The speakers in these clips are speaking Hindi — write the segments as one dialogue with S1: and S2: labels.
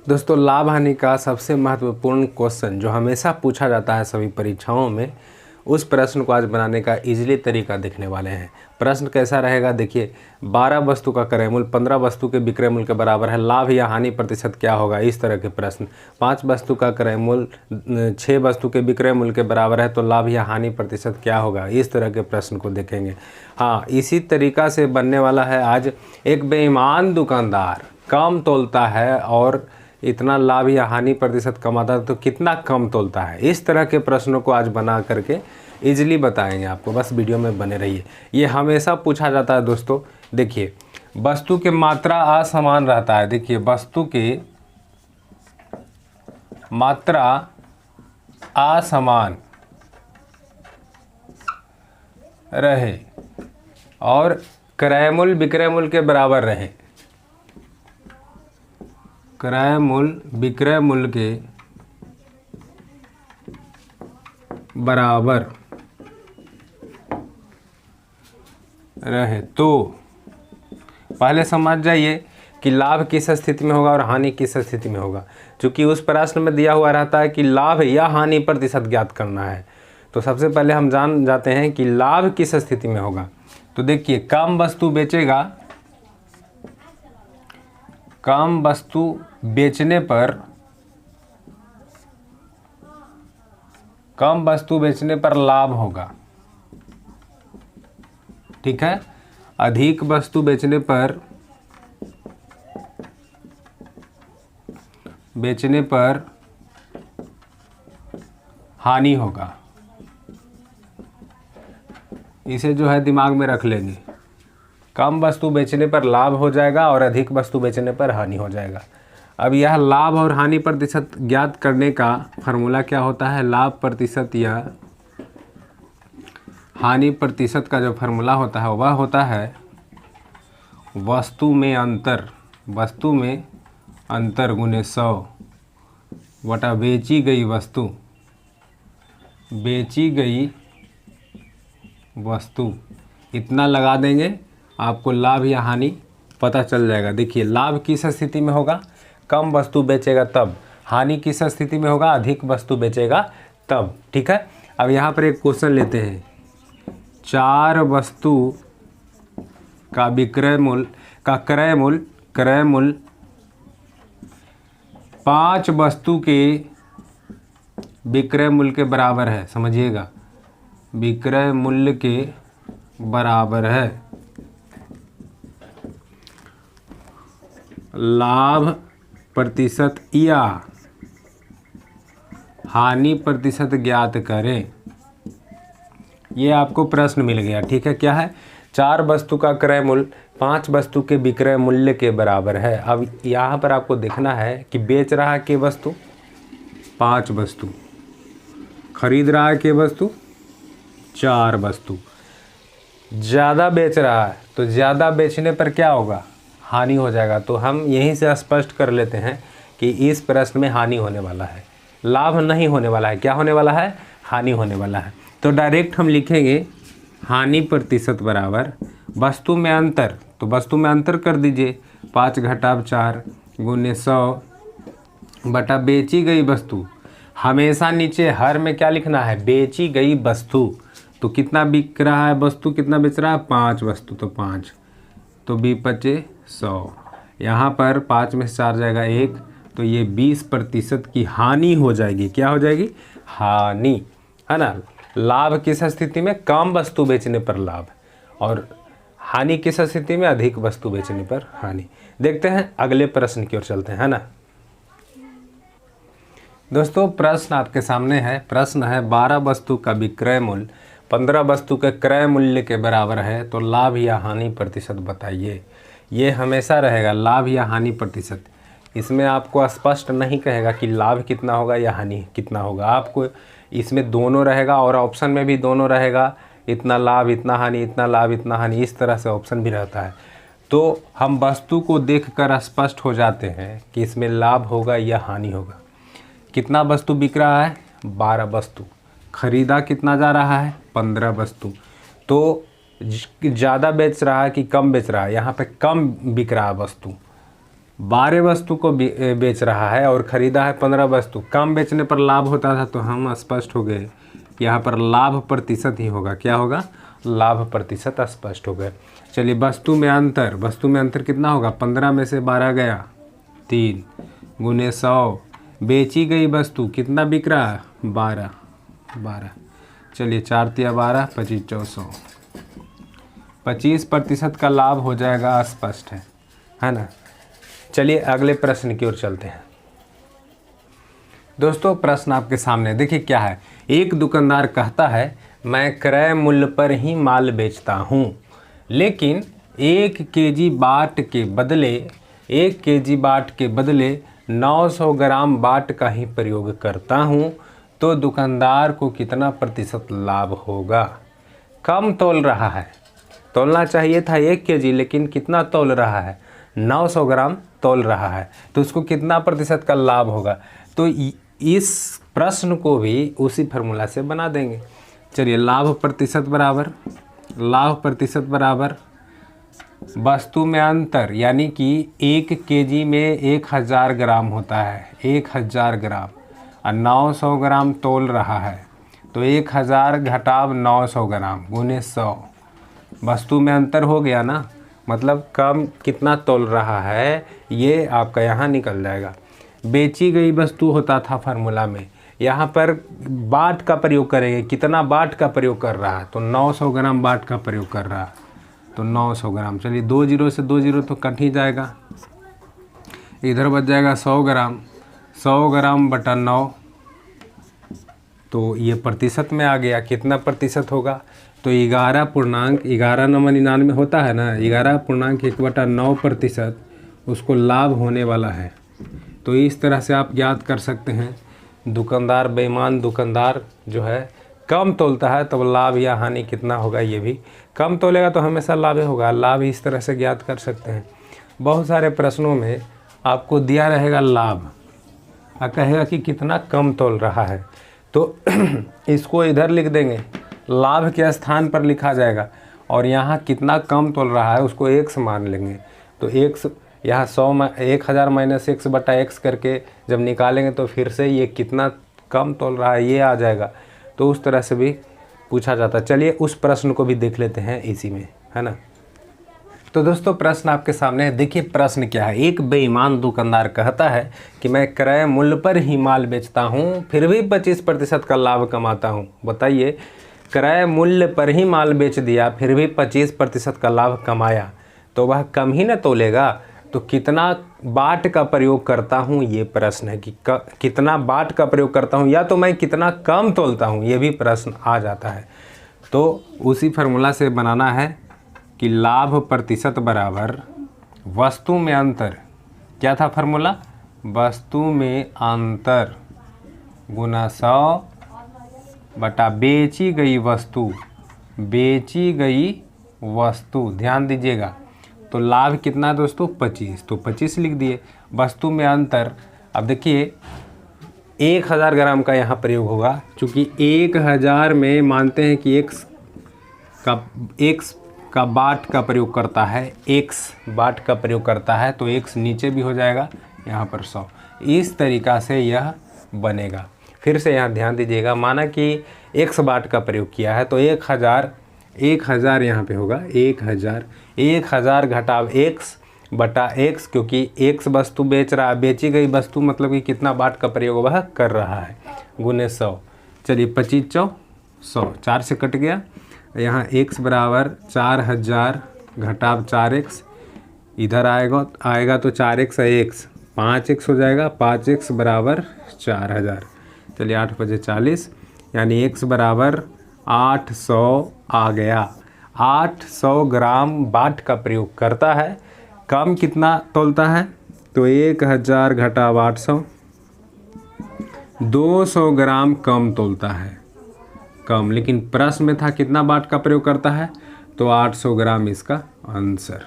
S1: दोस्तों, लाभ हानि का सबसे महत्वपूर्ण क्वेश्चन जो हमेशा पूछा जाता है सभी परीक्षाओं में, उस प्रश्न को आज बनाने का इजीली तरीका देखने वाले हैं। प्रश्न कैसा रहेगा देखिए। 12 वस्तु का क्रय मूल्य 15 वस्तु के विक्रय मूल्य के बराबर है, लाभ या हानि प्रतिशत क्या होगा, इस तरह के प्रश्न। 5 वस्तु का क्रय मूल्य 6 वस्तु के विक्रय मूल्य के बराबर है, तो लाभ या हानि प्रतिशत क्या होगा, इस तरह के प्रश्न को देखेंगे। हाँ, इसी तरीका से बनने वाला है आज। एक बेईमान दुकानदार कम तोलता है और इतना लाभ या हानि प्रतिशत कमाता है, तो कितना कम तोलता है, इस तरह के प्रश्नों को आज बना करके इजीली बताएंगे आपको। बस वीडियो में बने रहिए। ये हमेशा पूछा जाता है दोस्तों। देखिए, वस्तु के मात्रा असमान रहता है। देखिए, वस्तु के मात्रा असमान रहे और क्रय मूल्य विक्रय मूल्य के बराबर रहे। क्रय मूल्य विक्रय मूल्य के बराबर रहे, तो पहले समझ जाइए कि लाभ किस स्थिति में होगा और हानि किस स्थिति में होगा। क्योंकि उस प्रश्न में दिया हुआ रहता है कि लाभ या हानि प्रतिशत ज्ञात करना है, तो सबसे पहले हम जान जाते हैं कि लाभ किस स्थिति में होगा। तो देखिए, कम वस्तु बेचेगा, कम वस्तु बेचने पर, कम वस्तु बेचने पर लाभ होगा, ठीक है। अधिक वस्तु बेचने पर हानि होगा। इसे जो है दिमाग में रख लेंगे। कम वस्तु बेचने पर लाभ हो जाएगा और अधिक वस्तु बेचने पर हानि हो जाएगा। अब यह लाभ और हानि प्रतिशत ज्ञात करने का फॉर्मूला क्या होता है। लाभ प्रतिशत या हानि प्रतिशत का जो फार्मूला होता है वह होता है वस्तु में अंतर, वस्तु में अंतर गुने 100 बटा बेची गई वस्तु, बेची गई वस्तु। इतना लगा देंगे, आपको लाभ या हानि पता चल जाएगा। देखिए, लाभ किस स्थिति में होगा, कम वस्तु बेचेगा तब। हानि किस स्थिति में होगा, अधिक वस्तु बेचेगा तब, ठीक है। अब यहाँ पर एक क्वेश्चन लेते हैं। 4 वस्तु का विक्रय मूल्य का क्रय मूल्य 5 वस्तु के विक्रय मूल्य के बराबर है। समझिएगा, विक्रय मूल्य के बराबर है। लाभ प्रतिशत या हानि प्रतिशत ज्ञात करें। ये आपको प्रश्न मिल गया, ठीक है। क्या है, 4 वस्तु का क्रय मूल्य 5 वस्तु के विक्रय मूल्य के बराबर है। अब यहाँ पर आपको देखना है कि बेच रहा है के वस्तु 5 वस्तु, खरीद रहा है के वस्तु 4 वस्तु। ज़्यादा बेच रहा है तो ज़्यादा बेचने पर क्या होगा, हानि हो जाएगा। तो हम यहीं से स्पष्ट कर लेते हैं कि इस प्रश्न में हानि होने वाला है, लाभ नहीं होने वाला है। क्या होने वाला है, हानि होने वाला है। तो डायरेक्ट हम लिखेंगे हानि प्रतिशत बराबर वस्तु में अंतर, तो वस्तु में अंतर कर दीजिए 5 घटाव 4 गुने 100 बटा बेची गई वस्तु। हमेशा नीचे हर में क्या लिखना है, बेची गई वस्तु। तो कितना बिक रहा है वस्तु, कितना बेच रहा है, 5 वस्तु, तो 5, तो 20 100। यहाँ पर 5 में से 4 जाएगा 1, तो ये 20% की हानि हो जाएगी। क्या हो जाएगी, हानि, है ना। लाभ किस स्थिति में, कम वस्तु बेचने पर लाभ, और हानि किस स्थिति में, अधिक वस्तु बेचने पर हानि। देखते हैं अगले प्रश्न की ओर चलते हैं, है ना। दोस्तों, प्रश्न आपके सामने है। प्रश्न है 12 वस्तु का विक्रय मूल्य 15 वस्तु के क्रय मूल्य के बराबर है, तो लाभ या हानि प्रतिशत बताइए। ये हमेशा रहेगा लाभ या हानि प्रतिशत। इसमें आपको स्पष्ट नहीं कहेगा कि लाभ कितना होगा या हानि कितना होगा। आपको इसमें दोनों रहेगा और ऑप्शन में भी दोनों रहेगा, इतना लाभ इतना हानि, इतना लाभ इतना हानि, इस तरह से ऑप्शन भी रहता है। तो हम वस्तु को देखकर स्पष्ट हो जाते हैं कि इसमें लाभ होगा या हानि होगा। कितना वस्तु बिक रहा है, 12 वस्तु। खरीदा कितना जा रहा है, 15 वस्तु। तो ज़्यादा बेच रहा है कि कम बेच रहा है, यहाँ पे कम बिक रहा है वस्तु, 12 वस्तु को बेच रहा है और ख़रीदा है 15 वस्तु। कम बेचने पर लाभ होता था, तो हम स्पष्ट हो गए यहाँ पर लाभ प्रतिशत ही होगा। क्या होगा? लाभ प्रतिशत स्पष्ट हो गए। चलिए वस्तु में अंतर कितना होगा? 15 में से 12 गया 3 गुने 100। बेची गई वस्तु कितना बिक रहा है? 12। चलिए 4 तिया 12, 25 400, 25% का लाभ हो जाएगा, स्पष्ट है ना। चलिए अगले प्रश्न की ओर चलते हैं। दोस्तों प्रश्न आपके सामने देखिए क्या है। एक दुकानदार कहता है मैं क्रय मूल्य पर ही माल बेचता हूँ, लेकिन 1 केजी बाट के बदले 900 ग्राम बाट का ही प्रयोग करता हूँ, तो दुकानदार को कितना प्रतिशत लाभ होगा? कम तोल रहा है, तोलना चाहिए था 1 केजी, लेकिन कितना तोल रहा है? 900 ग्राम तोल रहा है, तो उसको कितना प्रतिशत का लाभ होगा? तो इस प्रश्न को भी उसी फार्मूला से बना देंगे। चलिए लाभ प्रतिशत बराबर वस्तु में अंतर, यानी कि 1 केजी में 1000 ग्राम होता है, 1000 ग्राम, और 900 ग्राम तोल रहा है, तो 1000 घटाव 900 ग्राम गुने 100। वस्तु में अंतर हो गया ना, मतलब कम कितना तोल रहा है ये आपका यहाँ निकल जाएगा। बेची गई वस्तु होता था फार्मूला में, यहाँ पर बाट का प्रयोग करेंगे। कितना बाट का प्रयोग कर रहा है? तो 900 ग्राम बाट का प्रयोग कर रहा है, तो 900 ग्राम। चलिए 2 जीरो से 2 जीरो तो कट ही जाएगा, इधर बच जाएगा 100 ग्राम, 100 ग्राम बटा 9, तो ये प्रतिशत में आ गया। कितना प्रतिशत होगा? तो 11.99 होता है ना, 11.1/9% उसको लाभ होने वाला है। तो इस तरह से आप याद कर सकते हैं। दुकानदार, बेईमान दुकानदार जो है कम तोलता है, तो लाभ या हानि कितना होगा? ये भी कम तोलेगा तो हमेशा लाभ होगा। लाभ इस तरह से ज्ञात कर सकते हैं। बहुत सारे प्रश्नों में आपको दिया रहेगा लाभ और कहेगा कि कितना कम तोल रहा है, तो इसको इधर लिख देंगे, लाभ के स्थान पर लिखा जाएगा, और यहाँ कितना कम तोल रहा है उसको x मान लेंगे। तो x यहाँ 1000 माइनस x बटा x करके जब निकालेंगे तो फिर से ये कितना कम तोल रहा है ये आ जाएगा। तो उस तरह से भी पूछा जाता है। चलिए उस प्रश्न को भी देख लेते हैं इसी में, है ना। तो दोस्तों प्रश्न आपके सामने है। देखिए प्रश्न क्या है। एक बेईमान दुकानदार कहता है कि मैं क्रय मूल्य पर ही माल बेचता हूँ, फिर भी 25% का लाभ कमाता हूँ। बताइए, क्रय मूल्य पर ही माल बेच दिया, फिर भी 25% का लाभ कमाया, तो वह कम ही न तोलेगा। तो कितना बाट का प्रयोग करता हूँ, ये प्रश्न है कि कितना बाट का प्रयोग करता हूँ, या तो मैं कितना कम तोलता हूँ, ये भी प्रश्न आ जाता है। तो उसी फार्मूला से बनाना है कि लाभ प्रतिशत बराबर वस्तु में अंतर। क्या था फार्मूला? वस्तु में अंतर गुना 100 बटा बेची गई वस्तु। ध्यान दीजिएगा, तो लाभ कितना है दोस्तों? 25, तो 25 लिख दिए। वस्तु में अंतर, अब देखिए 1000 ग्राम का यहाँ प्रयोग होगा, चूँकि 1000 में मानते हैं कि x का बाट का प्रयोग करता है, x बाट का प्रयोग करता है, तो x नीचे भी हो जाएगा, यहाँ पर 100। इस तरीक़ा से यह बनेगा। फिर से यहाँ ध्यान दीजिएगा, माना कि x बाट का प्रयोग किया है, तो 1000 यहाँ पे होगा, 1000 घटाव x बटा x, क्योंकि x वस्तु बेच रहा है, बेची गई वस्तु मतलब कि कितना बाट का प्रयोग वह कर रहा है, गुने 100। चलिए 25 × 100, 4 से कट गया। यहाँ x बराबर 4000 घटाव 4x, इधर आएगा तो 4x है, x 5x हो जाएगा, 5x बराबर 4000। चलिए 8 बजे 40, यानी x बराबर 800 आ गया। 800 ग्राम बाट का प्रयोग करता है। कम कितना तोलता है? तो 1000 घटाव 800, 200 ग्राम कम तोलता है, कम। लेकिन प्रश्न में था कितना बाट का प्रयोग करता है, तो 800 ग्राम इसका आंसर।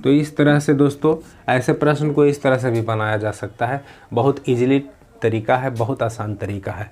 S1: तो इस तरह से दोस्तों ऐसे प्रश्न को इस तरह से भी बनाया जा सकता है। बहुत इजीली तरीका है, बहुत आसान तरीका है।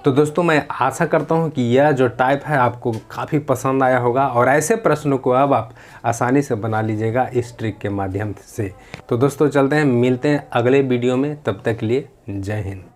S1: तो दोस्तों मैं आशा करता हूँ कि यह जो टाइप है आपको काफ़ी पसंद आया होगा और ऐसे प्रश्नों को अब आप आसानी से बना लीजिएगा इस ट्रिक के माध्यम से। तो दोस्तों चलते हैं, मिलते हैं अगले वीडियो में, तब तक के लिए जय हिंद।